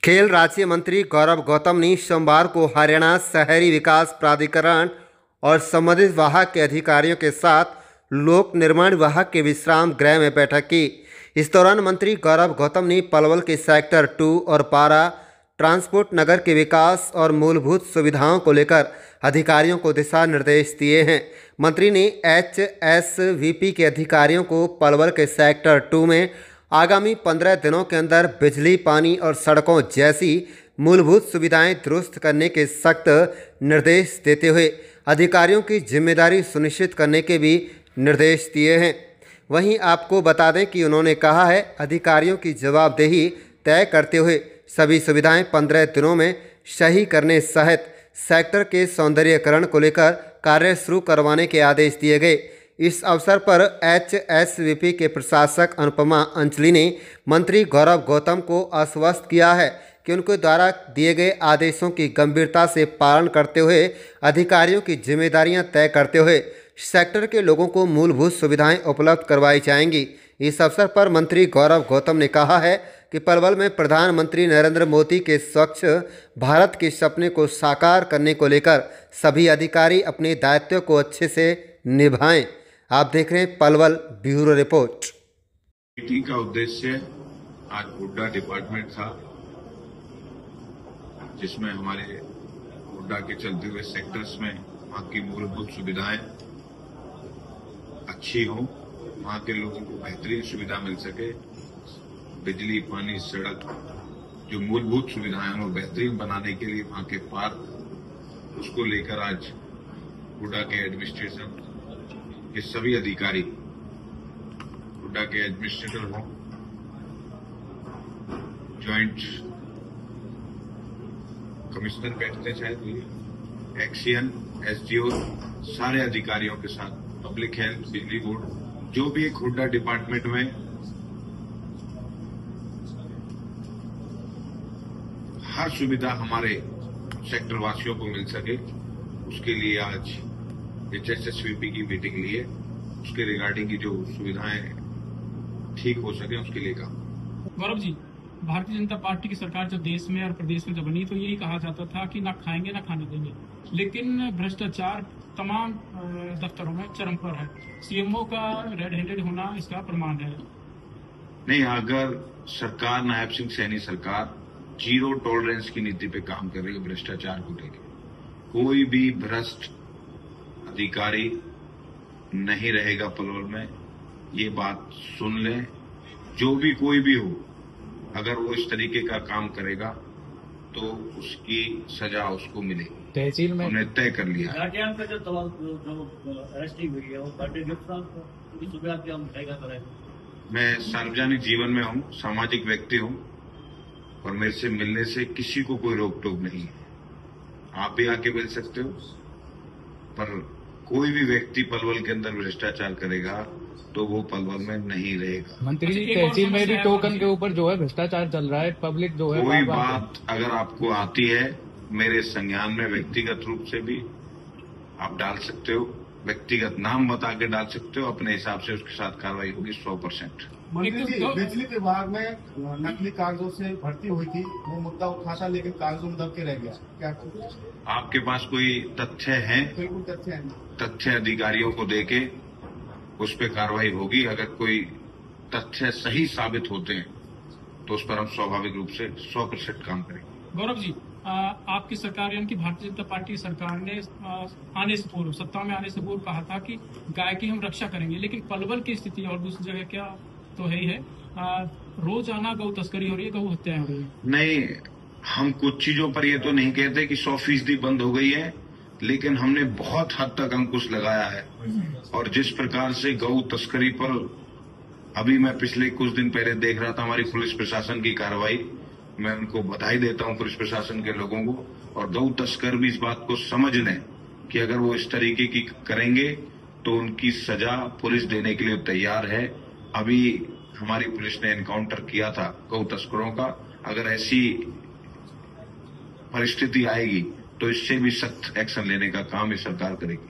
खेल राज्य मंत्री गौरव गौतम ने सोमवार को हरियाणा शहरी विकास प्राधिकरण और संबंधित विभाग के अधिकारियों के साथ लोक निर्माण विभाग के विश्राम गृह में बैठक की। इस दौरान मंत्री गौरव गौतम ने पलवल के सेक्टर 2 और पारा ट्रांसपोर्ट नगर के विकास और मूलभूत सुविधाओं को लेकर अधिकारियों को दिशा निर्देश दिए हैं। मंत्री ने HSVP के अधिकारियों को पलवल के सेक्टर 2 में आगामी 15 दिनों के अंदर बिजली, पानी और सड़कों जैसी मूलभूत सुविधाएं दुरुस्त करने के सख्त निर्देश देते हुए अधिकारियों की जिम्मेदारी सुनिश्चित करने के भी निर्देश दिए हैं। वहीं आपको बता दें कि उन्होंने कहा है, अधिकारियों की जवाबदेही तय करते हुए सभी सुविधाएं 15 दिनों में सही करने सहित सेक्टर के सौंदर्यीकरण को लेकर कार्य शुरू करवाने के आदेश दिए गए। इस अवसर पर HSVP के प्रशासक अनुपमा अंचली ने मंत्री गौरव गौतम को आश्वस्त किया है कि उनके द्वारा दिए गए आदेशों की गंभीरता से पालन करते हुए अधिकारियों की जिम्मेदारियां तय करते हुए सेक्टर के लोगों को मूलभूत सुविधाएं उपलब्ध करवाई जाएंगी। इस अवसर पर मंत्री गौरव गौतम ने कहा है कि पलवल में प्रधानमंत्री नरेंद्र मोदी के स्वच्छ भारत के सपने को साकार करने को लेकर सभी अधिकारी अपने दायित्व को अच्छे से निभाएं। आप देख रहे हैं पलवल ब्यूरो रिपोर्ट। मीटिंग का उद्देश्य आज हुड्डा डिपार्टमेंट था, जिसमें हमारे हुड्डा के चलते हुए सेक्टर्स में वहां की मूलभूत सुविधाएं अच्छी हो, वहां के लोगों को बेहतरीन सुविधा मिल सके, बिजली, पानी, सड़क, जो मूलभूत सुविधाएं हैं वो बेहतरीन बनाने के लिए वहां के पार्क, उसको लेकर आज हुड्डा के एडमिनिस्ट्रेशन के सभी अधिकारी, हुड्डा के एडमिनिस्ट्रेटर हों, ज्वाइंट कमिश्नर बैठते शायद, एक्सीएन, SDO, सारे अधिकारियों के साथ, पब्लिक हेल्थ, बिजली बोर्ड, जो भी एक हुड्डा डिपार्टमेंट में हर सुविधा हमारे सेक्टर वासियों को मिल सके, उसके लिए आज HSVP की मीटिंग ली है। उसके रिगार्डिंग की जो सुविधाएं ठीक हो सके उसके लिए काम। गौरव जी, भारतीय जनता पार्टी की सरकार जब देश में और प्रदेश में जब बनी तो यही कहा जाता था कि ना खाएंगे ना खाने देंगे, लेकिन भ्रष्टाचार तमाम दफ्तरों में चरम पर है। CMO का रेड हैंडेड होना इसका प्रमाण है। नहीं, अगर सरकार, नायब सिंह सैनी सरकार जीरो टॉलरेंस की नीति पे काम कर रही है भ्रष्टाचार को लेकर, कोई भी भ्रष्ट अधिकारी नहीं रहेगा पलवल में, ये बात सुन लें। जो भी कोई भी हो, अगर वो इस तरीके का काम करेगा तो उसकी सजा उसको मिलेगी। तहसील में हमने तय कर लिया है। मैं सार्वजनिक जीवन में हूँ, सामाजिक व्यक्ति हूँ और मेरे से मिलने से किसी को कोई रोक टोक नहीं है। आप भी आके मिल सकते हो, पर कोई भी व्यक्ति पलवल के अंदर भ्रष्टाचार करेगा तो वो पलवल में नहीं रहेगा। मंत्री जी, तहसील में भी टोकन के ऊपर जो है भ्रष्टाचार चल रहा है, पब्लिक जो है कोई बात अगर आपको आती है मेरे संज्ञान में, व्यक्तिगत रूप से भी आप डाल सकते हो, व्यक्तिगत नाम बता के डाल सकते हो, अपने हिसाब से उसके साथ कार्रवाई होगी 100%। मंत्री जी, बिजली विभाग में नकली कागजों से भर्ती हुई थी, वो मुद्दा उठा था लेकिन कागजों में दब के रह गया, क्या आपके पास कोई तथ्य है? बिल्कुल तथ्य है। तथ्य अधिकारियों को देके उस पर कार्रवाई होगी। अगर कोई तथ्य सही साबित होते हैं तो उस पर हम स्वाभाविक रूप से 100% काम करेंगे। गौरव जी, आपकी सरकार यानी कि भारतीय जनता पार्टी सरकार ने आने से पूर्व, सत्ता में आने से पूर्व कहा था कि गाय की हम रक्षा करेंगे, लेकिन पलवल की स्थिति और दूसरी जगह क्या तो है ही है, रोजाना गौ तस्करी हो रही है, गौ हत्याएं हो रही है। नहीं, हम कुछ चीजों पर ये तो नहीं कहते कि 100% बंद हो गई है, लेकिन हमने बहुत हद तक अंकुश लगाया है। और जिस प्रकार से गौ तस्करी पर अभी मैं पिछले कुछ दिन पहले देख रहा था हमारी पुलिस प्रशासन की कार्रवाई, मैं उनको बधाई देता हूं पुलिस प्रशासन के लोगों को। और गौ तस्कर भी इस बात को समझ लें कि अगर वो इस तरीके की करेंगे तो उनकी सजा पुलिस देने के लिए तैयार है। अभी हमारी पुलिस ने एनकाउंटर किया था गौ तस्करों का। अगर ऐसी परिस्थिति आएगी तो इससे भी सख्त एक्शन लेने का काम ये सरकार करेगी।